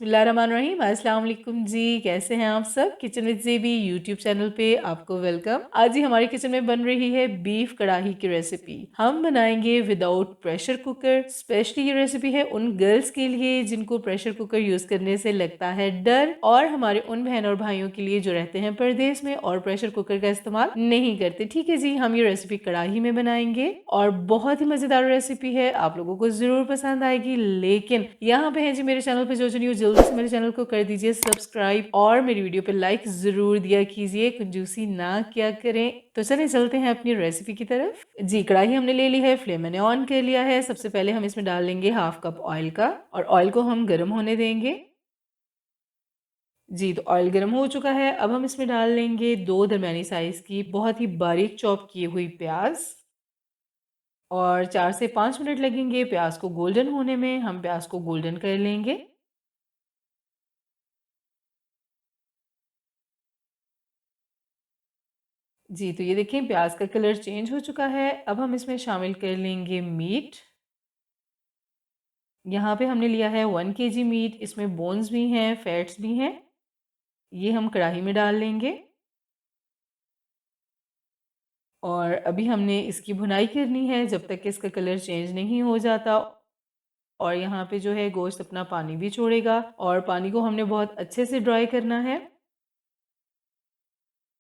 बिस्मिल्लाहिर्रहमानिर्रहीम। अस्सलाम वालेकुम जी, कैसे हैं आप सब। किचन विद ज़ेबी यूट्यूब चैनल पे आपको वेलकम। आज ही हमारी किचन में बन रही है बीफ कढ़ाई की रेसिपी। हम बनाएंगे विदाउट प्रेशर कुकर। स्पेशली ये रेसिपी है उन गर्ल्स के लिए जिनको प्रेशर कुकर यूज करने से लगता है डर, और हमारे उन बहन और भाइयों के लिए जो रहते हैं परदेश में और प्रेशर कुकर का इस्तेमाल नहीं करते। ठीक है जी, हम ये रेसिपी कढ़ाई में बनाएंगे और बहुत ही मजेदार रेसिपी है, आप लोगों को जरूर पसंद आएगी। लेकिन यहाँ पे है जी मेरे चैनल पे जो न्यू, जल्दी से मेरे चैनल को कर दीजिए सब्सक्राइब और मेरी वीडियो पे लाइक जरूर दिया कीजिए, कंजूसी ना किया करें। तो चलिए चलते हैं अपनी रेसिपी की तरफ। जी, कढ़ाई हमने ले ली है, फ्लेम मैंने ऑन कर लिया है। सबसे पहले हम इसमें डाल लेंगे हाफ कप ऑयल का, और ऑयल को हम गर्म होने देंगे। जी, तो ऑयल गर्म हो चुका है। अब हम इसमें डाल लेंगे 2 दरमियानी साइज की बहुत ही बारीक चॉप की हुई प्याज, और 4 से 5 मिनट लगेंगे प्याज को गोल्डन होने में। हम प्याज को गोल्डन कर लेंगे। जी, तो ये देखिए प्याज का कलर चेंज हो चुका है। अब हम इसमें शामिल कर लेंगे मीट। यहाँ पे हमने लिया है 1 केजी मीट। इसमें बोन्स भी हैं, फैट्स भी हैं। ये हम कढ़ाई में डाल लेंगे, और अभी हमने इसकी भुनाई करनी है जब तक कि इसका कलर चेंज नहीं हो जाता। और यहाँ पे जो है गोश्त अपना पानी भी छोड़ेगा, और पानी को हमने बहुत अच्छे से ड्राई करना है।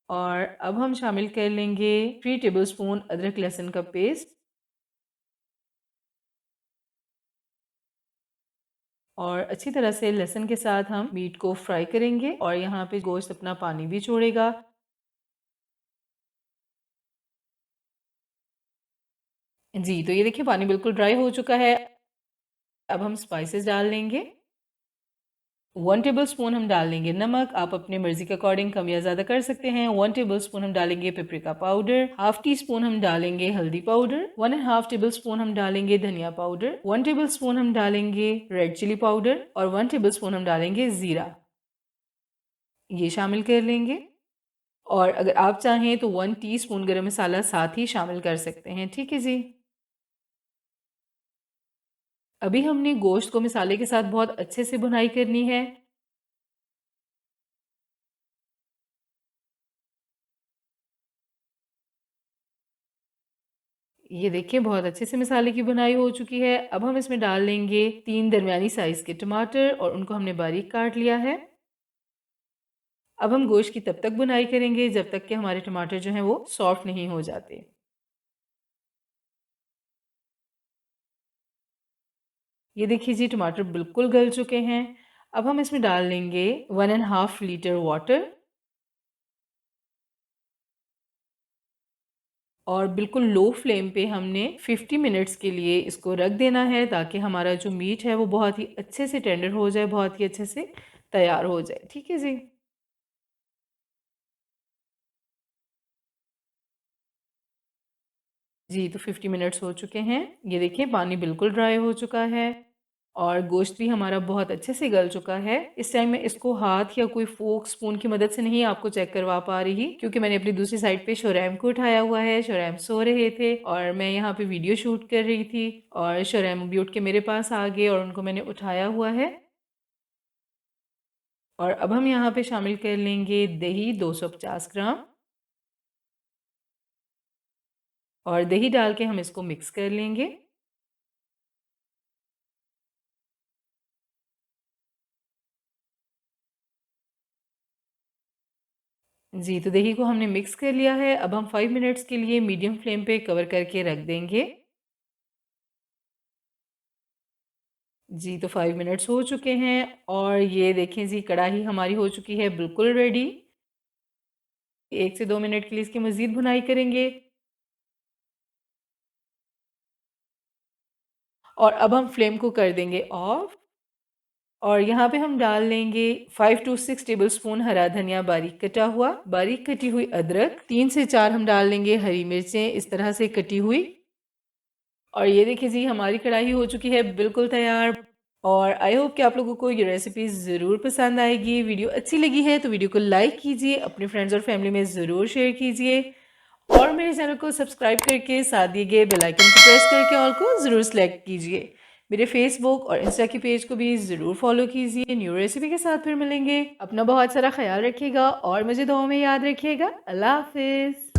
और अब हम शामिल कर लेंगे 3 टेबलस्पून अदरक लहसुन का पेस्ट, और अच्छी तरह से लहसुन के साथ हम मीट को फ्राई करेंगे, और यहाँ पे गोश्त अपना पानी भी छोड़ेगा। जी, तो ये देखिए पानी बिल्कुल ड्राई हो चुका है। अब हम स्पाइसेस डाल लेंगे। 1 टेबलस्पून हम डाल लेंगे नमक, आप अपने मर्जी के अकॉर्डिंग कम या ज़्यादा कर सकते हैं। 1 टेबलस्पून हम डालेंगे paprika powder, half tea spoon हम डालेंगे हल्दी पाउडर, 1 एंड हाफ टेबलस्पून हम डालेंगे धनिया पाउडर, 1 टेबलस्पून हम डालेंगे रेड चिली पाउडर, और 1 टेबलस्पून हम डालेंगे ज़ीरा। ये शामिल कर लेंगे। और अगर आप चाहें तो 1 टीस्पून गरम मसाला साथ ही शामिल कर सकते हैं। ठीक है जी। अभी हमने गोश्त को मसाले के साथ बहुत अच्छे से भुनाई करनी है। ये देखिए बहुत अच्छे से मसाले की भुनाई हो चुकी है। अब हम इसमें डाल लेंगे 3 दरमियानी साइज के टमाटर, और उनको हमने बारीक काट लिया है। अब हम गोश्त की तब तक भुनाई करेंगे जब तक कि हमारे टमाटर जो हैं वो सॉफ्ट नहीं हो जाते। ये देखिए जी टमाटर बिल्कुल गल चुके हैं। अब हम इसमें डाल लेंगे 1 एंड हाफ लीटर वाटर, और बिल्कुल लो फ्लेम पे हमने 50 मिनट्स के लिए इसको रख देना है, ताकि हमारा जो मीट है वो बहुत ही अच्छे से टेंडर हो जाए, बहुत ही अच्छे से तैयार हो जाए। ठीक है जी। जी, तो 50 मिनट्स हो चुके हैं। ये देखिए पानी बिल्कुल ड्राई हो चुका है, और गोश्त भी हमारा बहुत अच्छे से गल चुका है। इस टाइम मैं इसको हाथ या कोई फोक स्पून की मदद से नहीं आपको चेक करवा पा रही, क्योंकि मैंने अपनी दूसरी साइड पे शोरैम को उठाया हुआ है। शोरैम सो रहे थे और मैं यहाँ पे वीडियो शूट कर रही थी, और शोरैम भी उठ के मेरे पास आ गए और उनको मैंने उठाया हुआ है। और अब हम यहाँ पे शामिल कर लेंगे दही 250 ग्राम, और दही डाल के हम इसको मिक्स कर लेंगे। जी, तो दही को हमने मिक्स कर लिया है। अब हम 5 मिनट्स के लिए मीडियम फ्लेम पे कवर करके रख देंगे। जी, तो 5 मिनट्स हो चुके हैं, और ये देखें जी कढ़ाई हमारी हो चुकी है बिल्कुल रेडी। 1 से 2 मिनट के लिए इसकी मज़ीद भुनाई करेंगे, और अब हम फ्लेम को कर देंगे ऑफ। और यहाँ पे हम डाल लेंगे 5 टू 6 टेबलस्पून हरा धनिया बारीक कटा हुआ, बारीक कटी हुई अदरक, 3 से 4 हम डाल लेंगे हरी मिर्चें इस तरह से कटी हुई। और ये देखिए जी हमारी कढ़ाई हो चुकी है बिल्कुल तैयार। और आई होप कि आप लोगों को ये रेसिपी ज़रूर पसंद आएगी। वीडियो अच्छी लगी है तो वीडियो को लाइक कीजिए, अपने फ्रेंड्स और फैमिली में ज़रूर शेयर कीजिए, और मेरे चैनल को सब्सक्राइब करके साथ दिए गए बेल आइकन को प्रेस करके ऑल को ज़रूर सेलेक्ट कीजिए। मेरे फेसबुक और इंस्टा के पेज को भी ज़रूर फॉलो कीजिए। न्यू रेसिपी के साथ फिर मिलेंगे। अपना बहुत सारा ख्याल रखिएगा और मुझे दुआ में याद रखिएगा। अल्लाह हाफिज़।